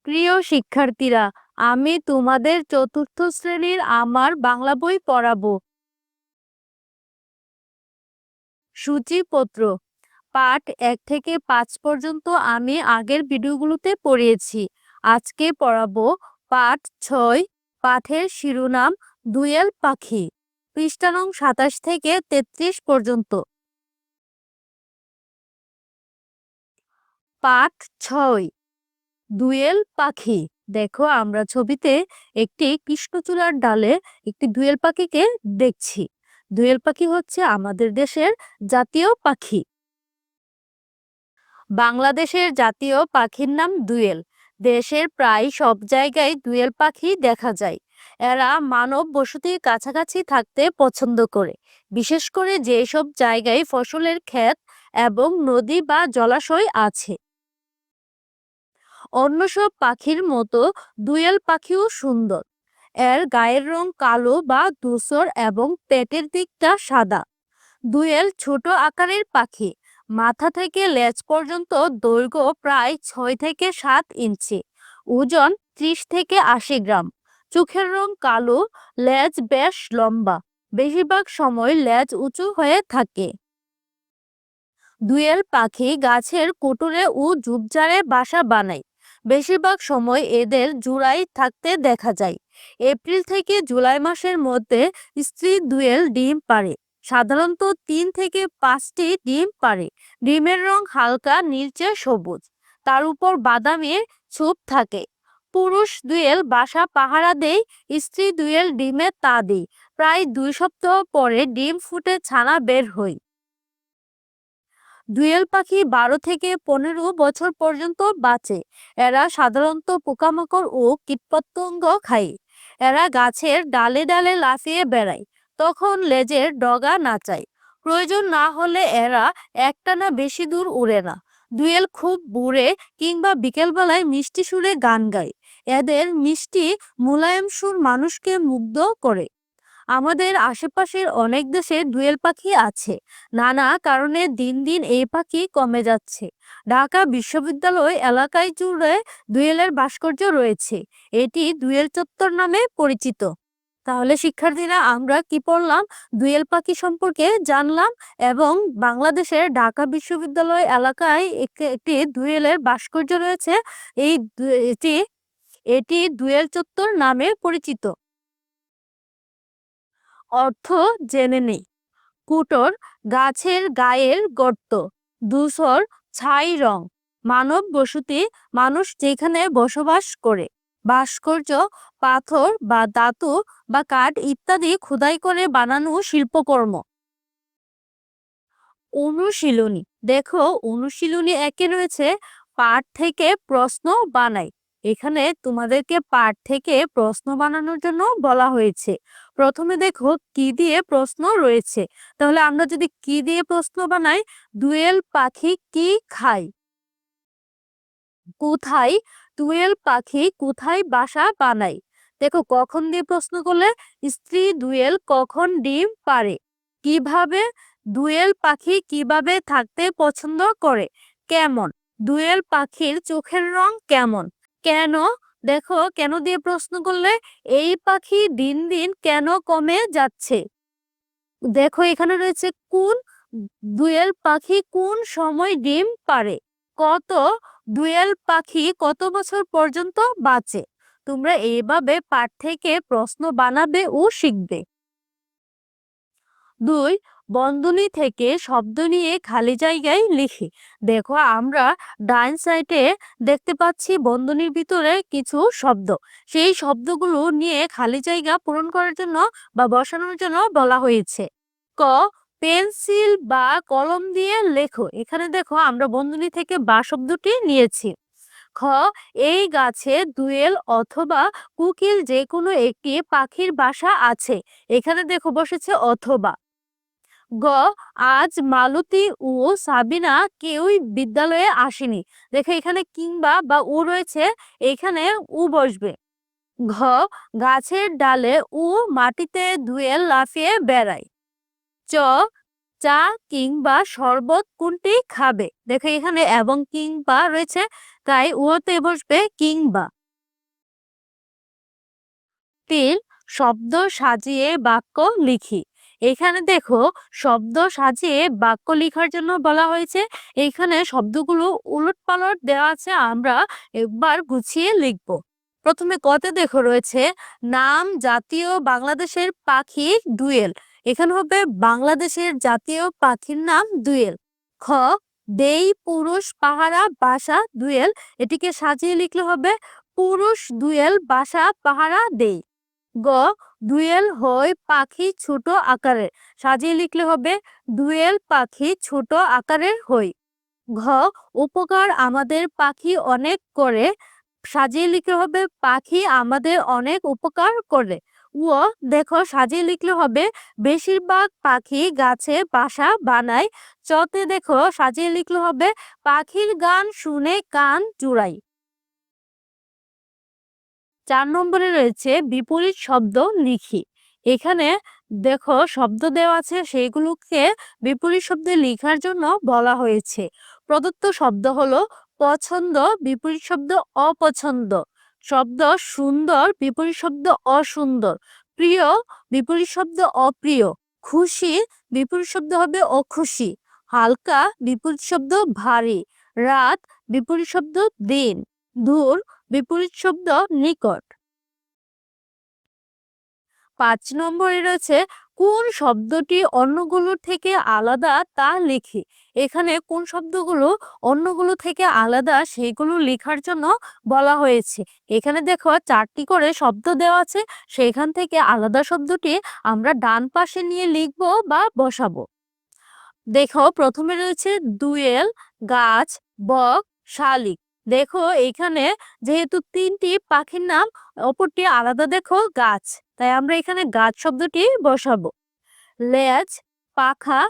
প্রিয় শিক্ষার্থীরা, আমি তোমাদের চতুর্থ শ্রেণীর আমার বাংলা বই পড়াবো। সূচিপত্র পাঠ 1 থেকে 5 পর্যন্ত আমি আগের ভিডিওগুলোতে পড়িয়েছি। আজকে পড়াবো পাঠ 6। পাঠের শিরোনাম দুয়েল পাখি। পৃষ্ঠা নং 27 থেকে 33 পর্যন্ত। পাঠ 6 দুয়েল পাখি। দেখো, আমরা ছবিতে একটি কৃষ্ণচূড়ার ডালে একটি দুয়েল পাখিকে দেখছি। দুয়েল পাখি হচ্ছে আমাদের দেশের জাতীয় পাখি। বাংলাদেশের জাতীয় পাখির নাম দুয়েল। দেশের প্রায় সব জায়গায় দুয়েল পাখি দেখা যায়। এরা মানব বসতির কাছাকাছি থাকতে পছন্দ করে, বিশেষ করে যেসব জায়গায় ফসলের ক্ষেত এবং নদী বা জলাশয় আছে। অন্য সব পাখির মতো দুয়েল পাখিও সুন্দর। এর গায়ের রং কালো বা ধূসর এবং পেটের দিকটা সাদা। দুয়েল ছোট আকারের পাখি। মাথা থেকে লেজ পর্যন্ত দৈর্ঘ্য প্রায় 6 থেকে 7 ইঞ্চি। ওজন 30 থেকে 80 গ্রাম। চোখের রং কালো, লেজ বেশ লম্বা। বেশিরভাগ সময় লেজ উঁচু হয়ে থাকে। দুয়েল পাখি গাছের কোটরে ও ঝোপঝাড়ে বাসা বানায়। বেশিরভাগ সময় এদের জোড়ায় থাকতে দেখা যায়। এপ্রিল থেকে জুলাই মাসের মধ্যে স্ত্রী দুয়েল ডিম পাড়ে। সাধারণত 3 থেকে 5টি ডিম পাড়ে। ডিমের রং হালকা নীলচে সবুজ, তার উপর বাদামি ছোপ থাকে। পুরুষ দুয়েল বাসা পাহারা দেয়, স্ত্রী দুয়েল ডিমে তা দেয়। প্রায় 2 সপ্তাহ পরে ডিম ফুটে ছানা বের হয়। দুয়েল পাখি 12 থেকে 15 বছর পর্যন্ত বাঁচে। এরা সাধারণত পোকামাকড় ও কীটপতঙ্গ খায়। এরা গাছের ডালে ডালে লাফিয়ে বেড়ায়, তখন লেজের ডগা নাচায়। প্রয়োজন না হলে এরা একটানা বেশি দূর উড়ে না। দুয়েল খুব ভোরে কিংবা বিকেলবেলায় মিষ্টি সুরে গান গায়। এদের মিষ্টি মোলায়েম সুর মানুষকে মুগ্ধ করে। আমাদের আশেপাশের অনেক দেশে দুয়েল পাখি আছে। নানা কারণে দিন দিন এই পাখি কমে যাচ্ছে। ঢাকা বিশ্ববিদ্যালয় এলাকায় জুড়ে দুয়েলের ভাস্কর্য রয়েছে। এটি দুয়েল চত্বর নামে পরিচিত। তাহলে শিক্ষার্থীরা, আমরা কি পড়লাম? দুয়েল পাখি সম্পর্কে জানলাম এবং বাংলাদেশের ঢাকা বিশ্ববিদ্যালয় এলাকায় একটি দুয়েলের ভাস্কর্য রয়েছে। এটি দুয়েল চত্বর নামে পরিচিত। অর্থ জেনে নেই। কুটোর, গাছের গায়ের গর্ত। ধূসর, ছাই রং। মানব বসতি, মানুষ যেখানে বসবাস করে। ভাস্কর্য, পাথর বা ধাতু বা কাঠ ইত্যাদি খোদাই করে বানানো শিল্পকর্ম। অনুশীলনী। দেখো, অনুশীলনী 1-এ রয়েছে পাঠ থেকে প্রশ্ন বানাই। এখানে তোমাদেরকে পাঠ থেকে প্রশ্ন বানানোর জন্য বলা হয়েছে। প্রথমে দেখো কি দিয়ে প্রশ্ন রয়েছে। তাহলে আমরা যদি কি দিয়ে প্রশ্ন বানাই, দুয়েল পাখি কি খায়? কোথায় দুয়েল পাখি কোথায় বাসা বানায়? দেখো, কখন দিয়ে প্রশ্ন করলে স্ত্রী দুয়েল কখন ডিম পাড়ে? কিভাবে দুয়েল পাখি কিভাবে থাকতে পছন্দ করে? কেমন দুয়েল পাখির চোখের রং কেমন? কেন? দেখো, কেন দিয়ে প্রশ্ন করলে এই পাখি দিন দিন কেন কমে যাচ্ছে? দেখো, এখানে রয়েছে কোন দুয়েল পাখি কোন সময় ডিম পাড়ে? কত দুয়েল পাখি কত বছর পর্যন্ত বাঁচে? তোমরা এইভাবে পাঠ থেকে প্রশ্ন বানাবে ও শিখবে। 2. বন্ধনী থেকে শব্দ নিয়ে খালি জায়গায় লিখি। দেখো, আমরা ডান সাইডে দেখতে পাচ্ছি বন্ধনীর ভিতরে কিছু শব্দ। সেই শব্দগুলো নিয়ে খালি জায়গা পূরণ করার জন্য বা বসানোর জন্য বলা হয়েছে। ক, পেন্সিল বা কলম দিয়ে লেখো। এখানে দেখো, আমরা বন্ধনী থেকে বা শব্দটি নিয়েছি। খ, এই গাছে দুয়েল অথবা কোকিল যে কোনো একটি পাখির বাসা আছে। এখানে দেখো বসেছে অথবা। গ, আজ মালতী ও সাবিনা কেউই বিদ্যালয়ে আসেনি। দেখো, এখানে কিংবা বা ও রয়েছে, এখানে উ বসবে। ঘ, গাছের ডালে ও মাটিতে দুয়েল লাফিয়ে বেড়ায়। চ, চা কিংবা শরবত কোনটি খাবে? দেখো, এখানে এবং কিংবা রয়েছে, তাই উতে বসবে কিংবা। তিন, শব্দ সাজিয়ে বাক্য লিখি। এখানে দেখো শব্দ সাজিয়ে বাক্য লেখার জন্য বলা হয়েছে। এখানে শব্দগুলো উলটপালট দেওয়া আছে, আমরা একবার গুছিয়ে লিখব। প্রথমে কতে দেখো রয়েছে নাম জাতীয় বাংলাদেশের পাখি ডুয়েল। এখানে হবে বাংলাদেশের জাতীয় পাখির নাম ডুয়েল। খ, দেই পুরুষ পাহারা বাসা ডুয়েল। এটিকে সাজিয়ে লিখলে হবে পুরুষ ডুয়েল বাসা পাহারা দেই। গ, ডুয়েল হয় পাখি ছোট আকারের। সাজিয়ে লিখলে হবে ডুয়েল পাখি ছোট আকারের হয়। ঘ, উপকার আমাদের পাখি অনেক করে। সাজিয়ে লিখলে হবে পাখি আমাদের অনেক উপকার করে। ও, দেখো সাজিয়ে লিখলে হবে বেশিরভাগ পাখি গাছে বাসা বানায়। চতে দেখো সাজিয়ে লিখলে হবে পাখির গান শুনে কান জুড়াই। 4 নম্বরে রয়েছে বিপরীত শব্দ লিখি। এখানে দেখো শব্দ দেওয়া আছে, সেইগুলোকে বিপরীত শব্দে লেখার জন্য বলা হয়েছে। প্রদত্ত শব্দ হলো পছন্দ বিপরীত শব্দ অপছন্দ, শব্দ সুন্দর বিপরীত শব্দ অসুন্দর, প্রিয় বিপরীত শব্দ অপ্রিয়, খুশি বিপরীত শব্দ হবে অখুশি, হালকা বিপরীত শব্দ ভারী, রাত বিপরীত শব্দ দিন, দূর বিপরীত শব্দ নিকট। 5 নম্বরে রয়েছে কোন শব্দটি অন্যগুলো থেকে আলাদা তা লিখি। এখানে কোন শব্দগুলো অন্যগুলো থেকে আলাদা সেগুলো লেখার জন্য বলা হয়েছে। এখানে দেখো 4টি করে শব্দ দেওয়া আছে, সেখান থেকে আলাদা শব্দটি আমরা ডান পাশে নিয়ে লিখব বা বসাবো। দেখো প্রথমে রয়েছে দুয়েল, গাছ, বক, শালিক। দেখো এখানে যেহেতু 3টি পাখির নাম, অপরটি আলাদা দেখো গাছ, তাই আমরা এখানে গাছ শব্দটি বসাবো। লেজ, পাখা,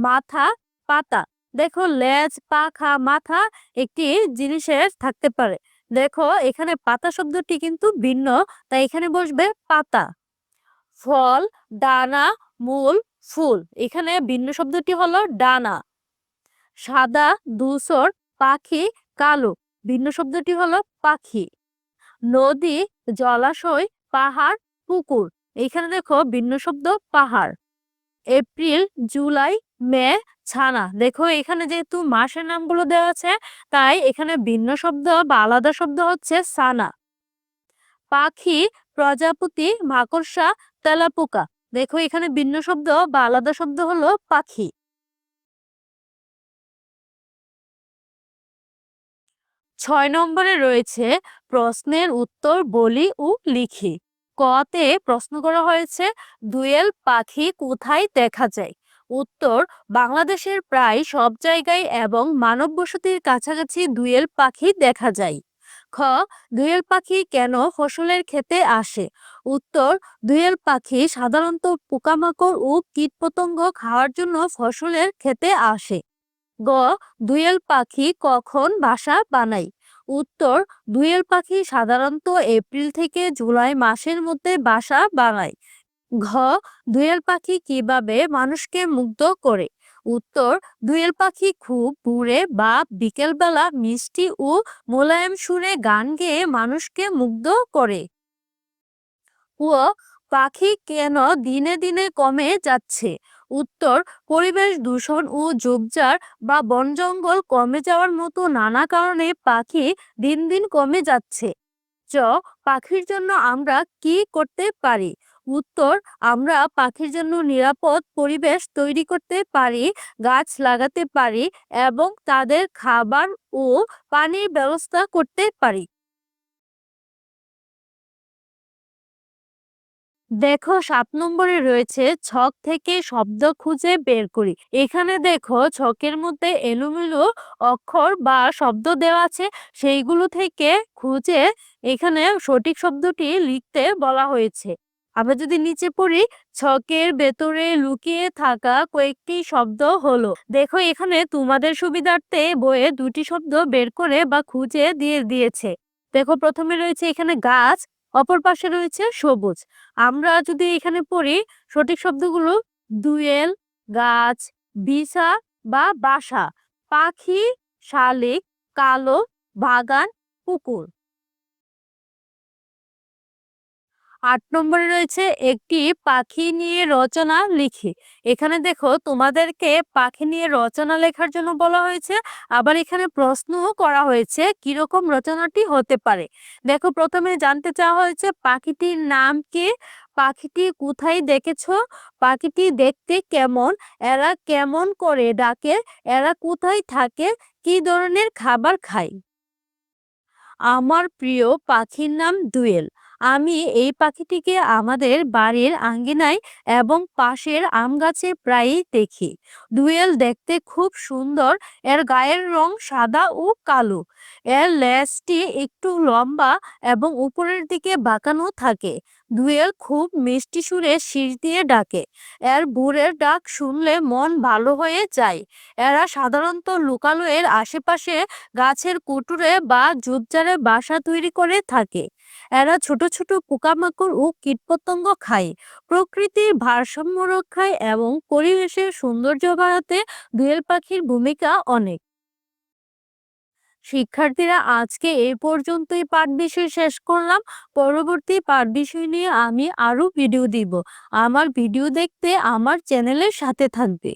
মাথা, পাতা। দেখো লেজ পাখা মাথা একটি জিনিসের থাকতে পারে। দেখো এখানে পাতা শব্দটি কিন্তু ভিন্ন, তাই এখানে বসবে পাতা। ফল, ডানা, মূল, ফুল। এখানে ভিন্ন শব্দটি হলো ডানা। সাদা, ধূসর, পাখি, কালো। ভিন্ন শব্দটি হলো পাখি। নদী, জলাশয়, পাহাড়, পুকুর। এখানে দেখো ভিন্ন শব্দ পাহাড়। এপ্রিল, জুলাই, মে, ছানা। দেখো এখানে যেহেতু মাসের নামগুলো দেওয়া আছে, তাই এখানে ভিন্ন শব্দ বা আলাদা শব্দ হচ্ছে সানা। পাখি, প্রজাপতি, মাকড়সা, তেলাপোকা। দেখো এখানে ভিন্ন শব্দ বা আলাদা শব্দ হলো পাখি। 6 নম্বরে রয়েছে প্রশ্নের উত্তর বলি ও লিখি। কতে প্রশ্ন করা হয়েছে দুয়েল পাখি কোথায় দেখা যায়। উত্তর, বাংলাদেশের প্রায় সব জায়গায় এবং মানব বসতির কাছাকাছি দুয়েল পাখি দেখা যায়। খ, দুয়েল পাখি কেন ফসলের ক্ষেতে আসে। উত্তর, দুয়েল পাখি সাধারণত পোকামাকড় ও কীটপতঙ্গ খাওয়ার জন্য ফসলের ক্ষেতে আসে। গ, দুয়েল পাখি কখন বাসা বানায়। উত্তর, দুয়েল পাখি সাধারণত এপ্রিল থেকে জুলাই মাসের মধ্যে বাসা বানায়। ঘ, দুয়েল পাখি কিভাবে মানুষকে মুগ্ধ করে। উত্তর, দুয়েল পাখি খুব ভোরে বা বিকেলবেলা মিষ্টি ও মোলায়েম সুরে গান গেয়ে মানুষকে মুগ্ধ করে। ও, পাখি কেন দিনে দিনে কমে যাচ্ছে। উত্তর, পরিবেশ দূষণ ও ঝোপঝাড় বা বন জঙ্গল কমে যাওয়ার মতো নানা কারণে পাখি দিন দিন কমে যাচ্ছে। চ, পাখির জন্য আমরা কি করতে পারি। উত্তর, আমরা পাখির জন্য নিরাপদ পরিবেশ তৈরি করতে পারি, গাছ লাগাতে পারি এবং তাদের খাবার ও পানির ব্যবস্থা করতে পারি। দেখো 7 নম্বরে রয়েছে ছক থেকে শব্দ খুঁজে বের করি। এখানে দেখো ছকের মধ্যে এলোমেলো অক্ষর বা শব্দ দেওয়া আছে, সেইগুলো থেকে খুঁজে এখানে সঠিক শব্দটি লিখতে বলা হয়েছে। আমরা যদি নিচে পড়ি, ছকের ভেতরে লুকিয়ে থাকা কয়েকটি শব্দ হলো। দেখো এখানে তোমাদের সুবিধার্থে বইয়ে 2টি শব্দ বের করে বা খুঁজে দিয়ে দিয়েছে। দেখো প্রথমে রয়েছে এখানে গাছ, অপর পাশে রয়েছে সবুজ। আমরা যদি এখানে পড়ি সঠিক শব্দগুলো দুয়েল, গাছ, বিছা বা বাসা, পাখি, শালিক, কালো, বাগান, পুকুর। ৮ নম্বরে রয়েছে একটি পাখি নিয়ে রচনা লিখি। এখানে দেখো তোমাদেরকে পাখি নিয়ে রচনা লেখার জন্য বলা হয়েছে, আবার এখানে প্রশ্নও করা হয়েছে কিরকম রচনাটি হতে পারে। দেখো প্রথমে জানতে চাওয়া হয়েছে পাখিটির নাম কি, পাখিটি কোথায় দেখেছো, পাখিটি দেখতে কেমন, এরা কেমন করে ডাকে, এরা কোথায় থাকে, কি ধরনের খাবার খায়। আমার প্রিয় পাখির নাম দোয়েল। আমি এই পাখিটিকে আমাদের বাড়ির আঙ্গিনায় এবং পাশের আম গাছে প্রায়ই দেখি। দোয়েল দেখতে খুব সুন্দর। এর গায়ের রং সাদা ও কালো। এর লেজটি একটু লম্বা এবং উপরের দিকে বাঁকানো থাকে। দোয়েল খুব মিষ্টি সুরে শীষ দিয়ে ডাকে। এর ভোরের ডাক শুনলে মন ভালো হয়ে যায়। এরা সাধারণত লোকালয়ের আশেপাশে গাছের কুটুরে বা ঝোপঝাড়ে বাসা তৈরি করে থাকে। এরা ছোট ছোট পোকামাকড় ও কীটপতঙ্গ খায়। প্রকৃতির ভারসাম্য রক্ষায় এবং পরিবেশের সৌন্দর্য বাড়াতে দোয়েল পাখির ভূমিকা অনেক। শিক্ষার্থীরা, আজকে এই পর্যন্তই পাঠ বিষয় শেষ করলাম। পরবর্তী পাঠ বিষয় নিয়ে আমি আরো ভিডিও দিব। আমার ভিডিও দেখতে আমার চ্যানেলের সাথে থাকবে।